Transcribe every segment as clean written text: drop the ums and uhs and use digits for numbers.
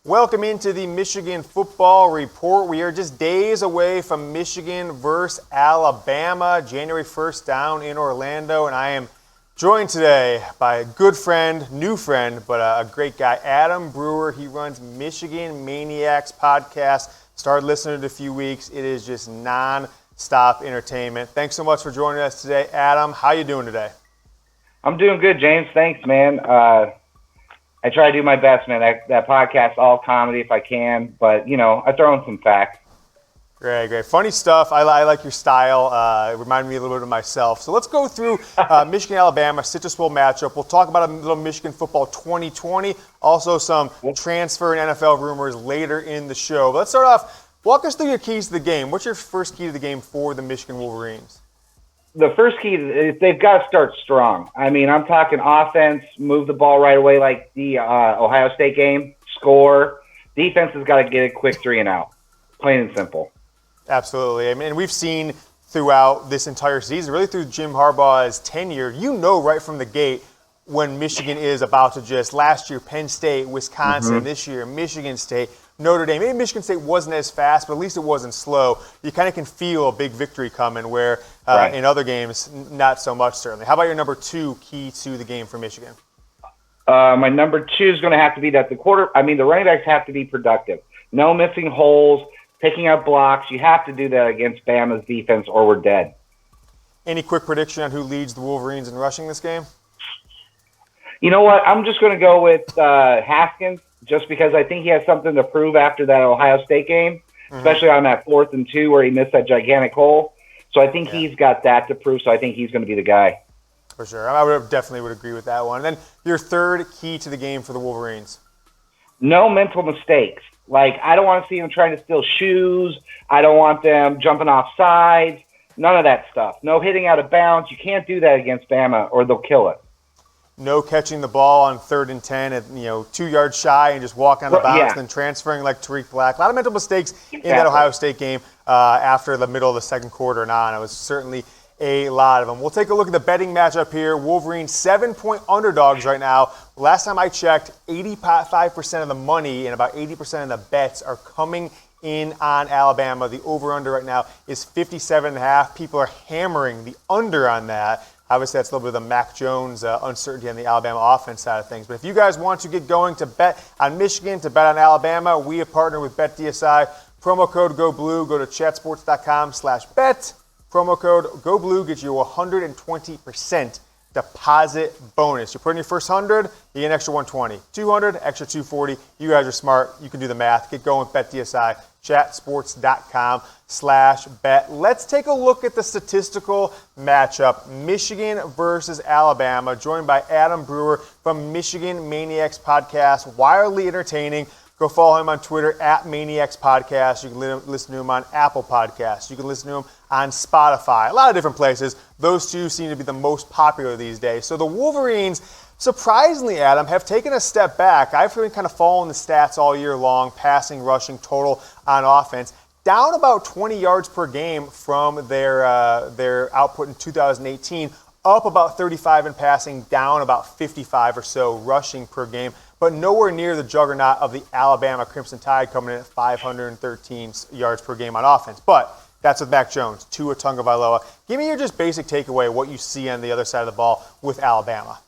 Welcome into the Michigan Football Report. We are just days away from Michigan versus Alabama, January 1st down in Orlando, and I am joined today by a good friend, new friend, but a great guy, Adam Brewer. He runs Michigan Maniacs Podcast. Started listening to it a few weeks. It is just non-stop entertainment. Thanks so much for joining us today, Adam. How you doing today? I'm doing good, James. Thanks, man. I try to do my best, man. That podcast's all comedy if I can, but, I throw in some facts. Great. Funny stuff. I like your style. It reminded me a little bit of myself. So let's go through Michigan-Alabama, Citrus Bowl matchup. We'll talk about a little Michigan football 2020, also some transfer and NFL rumors later in the show. But let's start off. Walk us through your keys to the game. What's your first key to the game for the Michigan Wolverines? The first key is they've got to start strong. I mean, I'm talking offense, move the ball right away like the Ohio State game, score. Defense has got to get a quick 3 and out, plain and simple. Absolutely. I mean, we've seen throughout this entire season, really through Jim Harbaugh's tenure, right from the gate when Michigan is about to just, last year, Penn State, Wisconsin, this year, Michigan State, Notre Dame. Maybe Michigan State wasn't as fast, but at least it wasn't slow. You kind of can feel a big victory coming where in other games, not so much, certainly. How about your number 2 key to the game for Michigan? My number 2 is going to have to be that the running backs have to be productive. No missing holes, picking up blocks. You have to do that against Bama's defense or we're dead. Any quick prediction on who leads the Wolverines in rushing this game? You know what? I'm just going to go with Haskins, just because I think he has something to prove after that Ohio State game, especially on that 4th and 2 where he missed that gigantic hole. So I think he's got that to prove, so I think he's going to be the guy. For sure. I definitely would agree with that one. And then your third key to the game for the Wolverines? No mental mistakes. Like, I don't want to see them trying to steal shoes. I don't want them jumping off sides. None of that stuff. No hitting out of bounds. You can't do that against Bama or they'll kill it. No catching the ball on 3rd and 10 at 2 yards shy and just walking on the bounce and then transferring like Tariq Black. A lot of mental mistakes in that Ohio State game after the middle of the second quarter and on. It was certainly a lot of them. We'll take a look at the betting matchup here. Wolverines 7-point underdogs right now. Last time I checked, 85% of the money and about 80% of the bets are coming in on Alabama. The over-under right now is 57.5. People are hammering the under on that. Obviously, that's a little bit of the Mac Jones uncertainty on the Alabama offense side of things. But if you guys want to get going to bet on Michigan, to bet on Alabama, we have partnered with BetDSI. Promo code GoBlue. Go to chatsports.com/bet. Promo code GoBlue gets you a 120% deposit bonus. You put in your first 100, you get an extra 120. 200, extra 240. You guys are smart. You can do the math. Get going with BetDSI. Chatsports.com/bet. Let's take a look at the statistical matchup. Michigan versus Alabama, joined by Adam Brewer from Michigan Maniacs Podcast. Wildly entertaining. Go follow him on Twitter at Maniacs Podcast. You can listen to him on Apple Podcasts. You can listen to him on Spotify. A lot of different places. Those two seem to be the most popular these days. So the Wolverines, surprisingly, Adam, have taken a step back. I've been kind of following the stats all year long, passing, rushing, total on offense. Down about 20 yards per game from their output in 2018. Up about 35 in passing, down about 55 or so rushing per game. But nowhere near the juggernaut of the Alabama Crimson Tide coming in at 513 yards per game on offense. But that's with Mac Jones, Tua Tagovailoa. Give me your just basic takeaway, what you see on the other side of the ball with Alabama.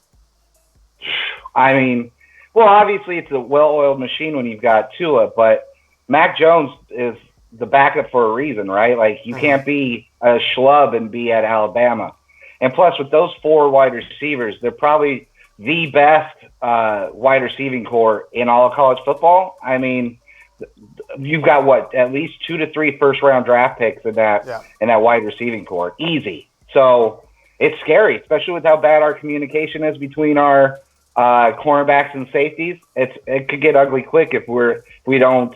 I mean, well, obviously it's a well-oiled machine when you've got Tua, but Mac Jones is the backup for a reason, right? Like, you can't be a schlub and be at Alabama. And plus, with those 4 wide receivers, they're probably the best wide receiving core in all of college football. I mean, you've got at least 2 to 3 first-round draft picks in that wide receiving core, easy. So it's scary, especially with how bad our communication is between our cornerbacks and safeties. It could get ugly quick if we're not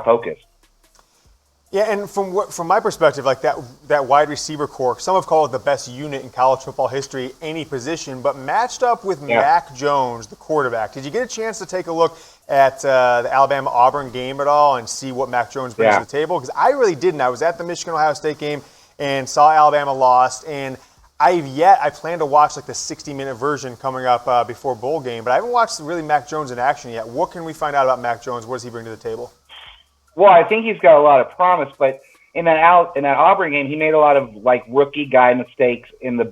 focused. Yeah, and from my perspective, like that wide receiver core, some have called it the best unit in college football history, any position, but matched up with Mac Jones, the quarterback. Did you get a chance to take a look at the Alabama-Auburn game at all and see what Mac Jones brings to the table? Because I really didn't. I was at the Michigan-Ohio State game and saw Alabama lost, and I plan to watch like the 60-minute version coming up before bowl game, but I haven't watched really Mac Jones in action yet. What can we find out about Mac Jones? What does he bring to the table? Well, I think he's got a lot of promise, but in that Auburn game, he made a lot of like rookie guy mistakes in their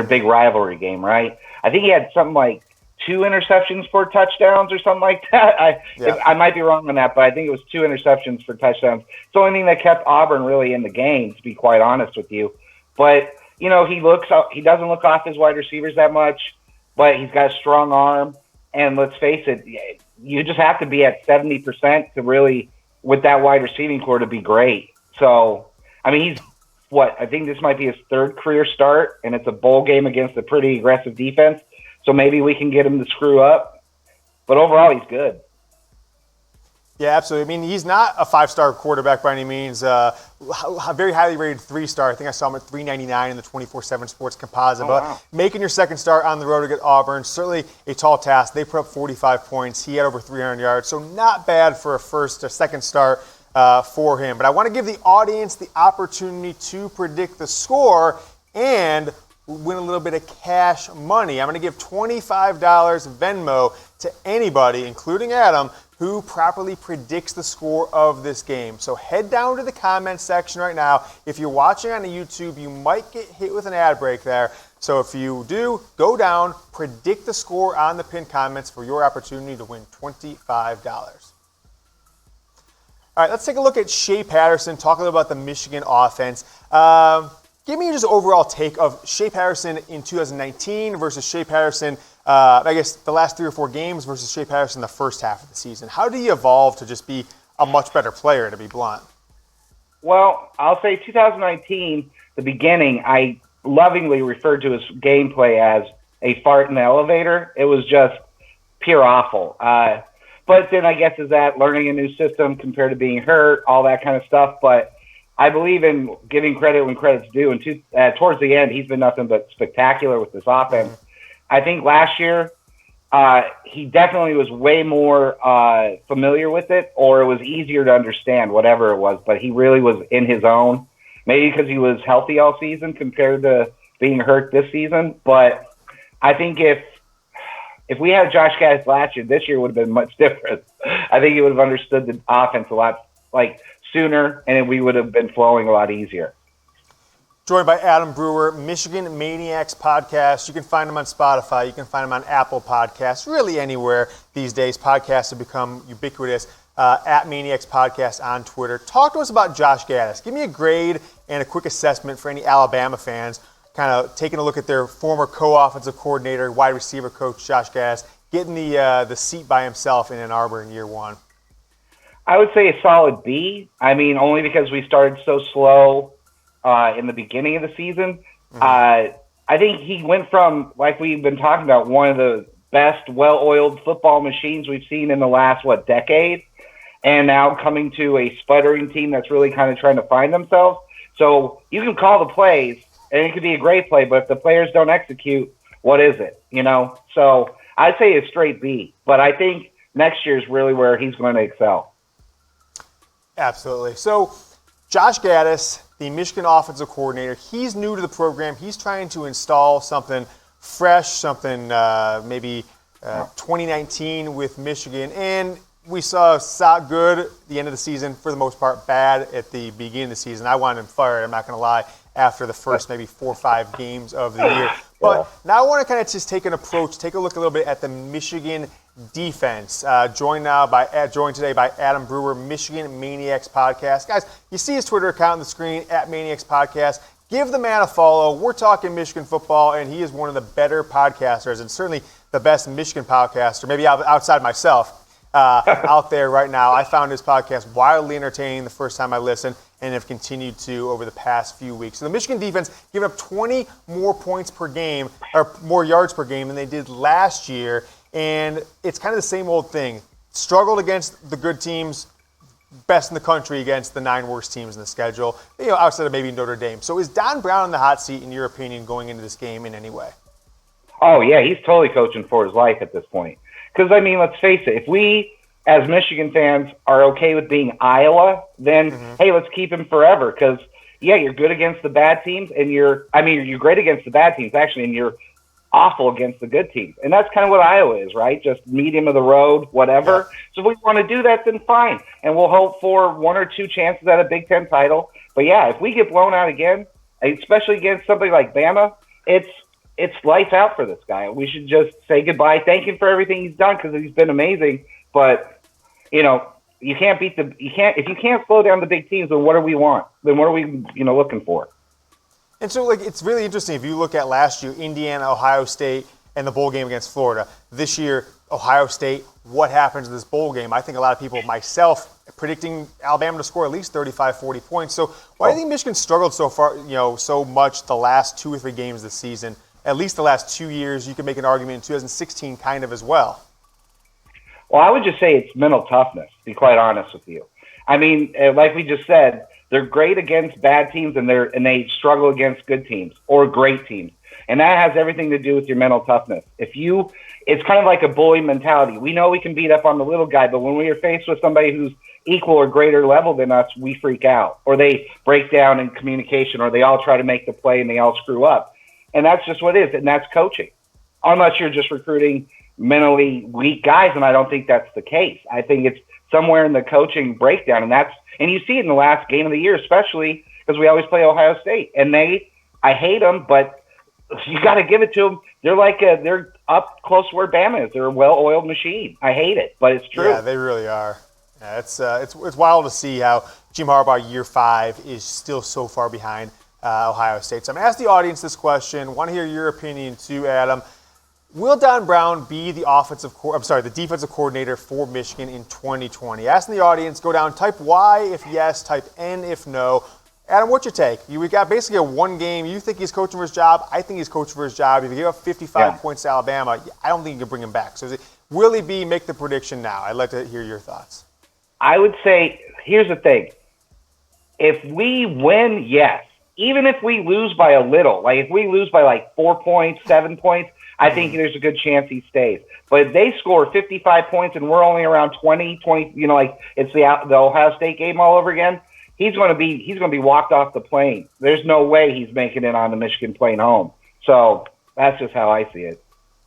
big rivalry game, right? I think he had something like 2 interceptions for touchdowns or something like that. I might be wrong on that, but I think it was 2 interceptions for touchdowns. It's the only thing that kept Auburn really in the game, to be quite honest with you. But he doesn't look off his wide receivers that much, but he's got a strong arm. And let's face it, you just have to be at 70% to really, with that wide receiving core, to be great. So, I mean, I think this might be his 3rd career start, and it's a bowl game against a pretty aggressive defense. So maybe we can get him to screw up. But overall, he's good. Yeah, absolutely. I mean, he's not a 5-star quarterback by any means. Very highly rated 3-star. I think I saw him at 399 in the 24/7 Sports Composite. But making your 2nd start on the road against Auburn, certainly a tall task. They put up 45 points. He had over 300 yards. So not bad for a 2nd start for him. But I want to give the audience the opportunity to predict the score and win a little bit of cash money. I'm going to give $25 Venmo to anybody, including Adam, who properly predicts the score of this game. So head down to the comments section right now. If you're watching on the YouTube, you might get hit with an ad break there. So if you do, go down, predict the score on the pinned comments for your opportunity to win $25. All right, let's take a look at Shea Patterson, talk a little about the Michigan offense. Give me just overall take of Shea Patterson in 2019 versus Shea Patterson, I guess, the last 3 or 4 games versus Shea Patterson the first half of the season. How do you evolve to just be a much better player, to be blunt? Well, I'll say 2019, the beginning, I lovingly referred to his gameplay as a fart in the elevator. It was just pure awful. But then I guess is that learning a new system compared to being hurt, all that kind of stuff. But I believe in giving credit when credit's due. And towards the end, he's been nothing but spectacular with this offense. I think last year he definitely was way more familiar with it, or it was easier to understand, whatever it was. But he really was in his own, maybe because he was healthy all season compared to being hurt this season. But I think if we had Josh Gattis last year, this year would have been much different. I think he would have understood the offense a lot sooner, and we would have been flowing a lot easier. Joined by Adam Brewer, Michigan Maniacs Podcast. You can find him on Spotify. You can find him on Apple Podcasts, really anywhere these days. Podcasts have become ubiquitous. At Maniacs Podcast on Twitter. Talk to us about Josh Gattis. Give me a grade and a quick assessment for any Alabama fans, kind of taking a look at their former co-offensive coordinator, wide receiver coach Josh Gattis, getting the seat by himself in Ann Arbor in year 1. I would say a solid B. I mean, only because we started so slow in the beginning of the season. I think he went from, like we've been talking about, one of the best well-oiled football machines we've seen in the last, decade, and now coming to a sputtering team that's really kind of trying to find themselves. So you can call the plays, and it could be a great play, but if the players don't execute, what is it? So I'd say a straight B, but I think next year is really where he's going to excel. Absolutely. So Josh Gattis, the Michigan offensive coordinator, he's new to the program. He's trying to install something fresh, something maybe 2019 with Michigan. And we saw good at the end of the season, for the most part, bad at the beginning of the season. I wanted him fired, I'm not going to lie, after the first maybe 4 or 5 games of the year. But now I want to kind of just take a look a little bit at the Michigan defense. Joined today by Adam Brewer, Michigan Maniacs Podcast. Guys, you see his Twitter account on the screen, at Maniacs Podcast. Give the man a follow. We're talking Michigan football, and he is one of the better podcasters, and certainly the best Michigan podcaster, maybe outside myself, out there right now. I found his podcast wildly entertaining the first time I listened, and have continued to over the past few weeks. So the Michigan defense giving up 20 more points per game, or more yards per game than they did last year, and it's kind of the same old thing. Struggled against the good teams, best in the country against the 9 worst teams in the schedule, outside of maybe Notre Dame. So is Don Brown in the hot seat, in your opinion, going into this game in any way? Oh, yeah, he's totally coaching for his life at this point. Because, I mean, let's face it, if we, as Michigan fans, are okay with being Iowa, then, hey, let's keep him forever. Because yeah, you're good against the bad teams, and you're great against the bad teams, actually, and you're awful against the good teams. And that's kind of what Iowa is, right? Just medium of the road, whatever. Yeah. So if we want to do that, then fine. And we'll hope for 1 or 2 chances at a Big Ten title. But, yeah, if we get blown out again, especially against somebody like Bama, it's lights out for this guy. We should just say goodbye, thank him for everything he's done because he's been amazing. But, you can't if you can't slow down the big teams, then what do we want? Then what are we, looking for? And so, it's really interesting if you look at last year, Indiana, Ohio State, and the bowl game against Florida. This year, Ohio State, what happens in this bowl game? I think a lot of people, myself, predicting Alabama to score at least 35, 40 points. So why do you think Michigan struggled so far, so much the last 2 or 3 games this season? At least the last 2 years, you can make an argument in 2016 kind of as well. Well, I would just say it's mental toughness, to be quite honest with you. I mean, like we just said, they're great against bad teams and they struggle against good teams or great teams. And that has everything to do with your mental toughness. It's kind of like a bully mentality. We know we can beat up on the little guy, but when we are faced with somebody who's equal or greater level than us, we freak out. Or they break down in communication, or they all try to make the play and they all screw up. And that's just what it is, and that's coaching. Unless you're just recruiting mentally weak guys, and I don't think that's the case. I think it's somewhere in the coaching breakdown, and you see it in the last game of the year, especially because we always play Ohio State, and I hate them, but you got to give it to them. They're up close to where Bama is. They're a well-oiled machine. I hate it, but it's true. Yeah, they really are. Yeah, it's wild to see how Jim Harbaugh year 5 is still so far behind Ohio State. So I'm going to ask the audience this question. Want to hear your opinion too, Adam. Will Don Brown be the defensive coordinator for Michigan in 2020? Asking the audience, go down, type Y if yes, type N if no. Adam, what's your take? We got basically a 1 game. You think he's coaching for his job. I think he's coaching for his job. If you give up 55 points to Alabama, I don't think you can bring him back. So will he be? Make the prediction now. I'd like to hear your thoughts. I would say, here's the thing. If we win, yes. Even if we lose by a little, like if we lose by 4 points, 7 points, I think there's a good chance he stays. But if they score 55 points and we're only around 20, it's the Ohio State game all over again, he's going to be walked off the plane. There's no way he's making it on the Michigan plane home. So that's just how I see it.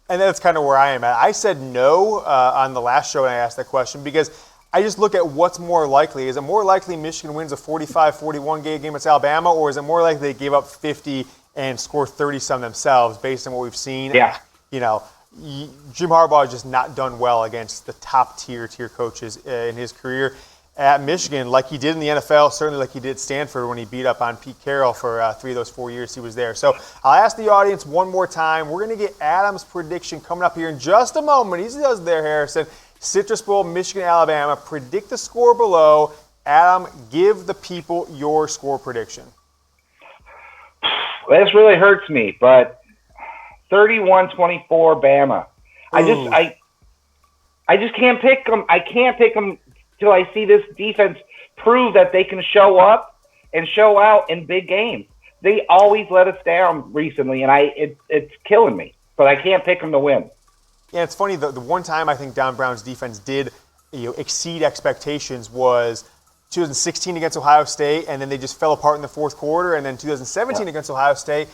And that's kind of where I am at. I said no on the last show when I asked that question because I just look at what's more likely. Is it more likely Michigan wins a 45-41 game against Alabama, or is it more likely they give up 50 and score 30-some themselves based on what we've seen? Yeah. Jim Harbaugh has just not done well against the top-tier coaches in his career at Michigan, like he did in the NFL, certainly like he did at Stanford when he beat up on Pete Carroll for 3 of those 4 years he was there. So I'll ask the audience one more time. We're going to get Adam's prediction coming up here in just a moment. He does there, Harrison. Citrus Bowl, Michigan, Alabama. Predict the score below. Adam, give the people your score prediction. This really hurts me, but 31-24 Bama. I just can't pick them. I can't pick them till I see this defense prove that they can show up and show out in big games. They always let us down recently, and it's killing me. But I can't pick them to win. Yeah, it's funny. The one time I think Don Brown's defense did exceed expectations was 2016 against Ohio State, and then they just fell apart in the fourth quarter. And then 2017 against Ohio State,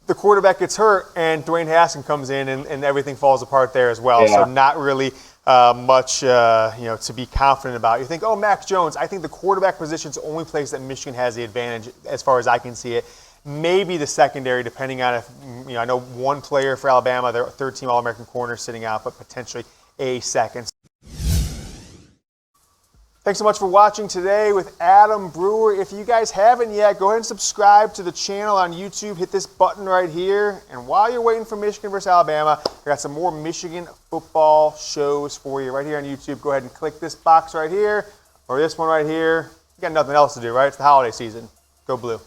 the quarterback gets hurt, and Dwayne Haskins comes in, and everything falls apart there as well. Yeah. So not really much to be confident about. You think, Mac Jones. I think the quarterback position's the only place that Michigan has the advantage as far as I can see it. Maybe the secondary, depending on if, I know one player for Alabama, their third-team All-American corner sitting out, but potentially a second. Thanks so much for watching today with Adam Brewer. If you guys haven't yet, go ahead and subscribe to the channel on YouTube. Hit this button right here. And while you're waiting for Michigan versus Alabama, I got some more Michigan football shows for you right here on YouTube. Go ahead and click this box right here or this one right here. You got nothing else to do, right? It's the holiday season. Go Blue.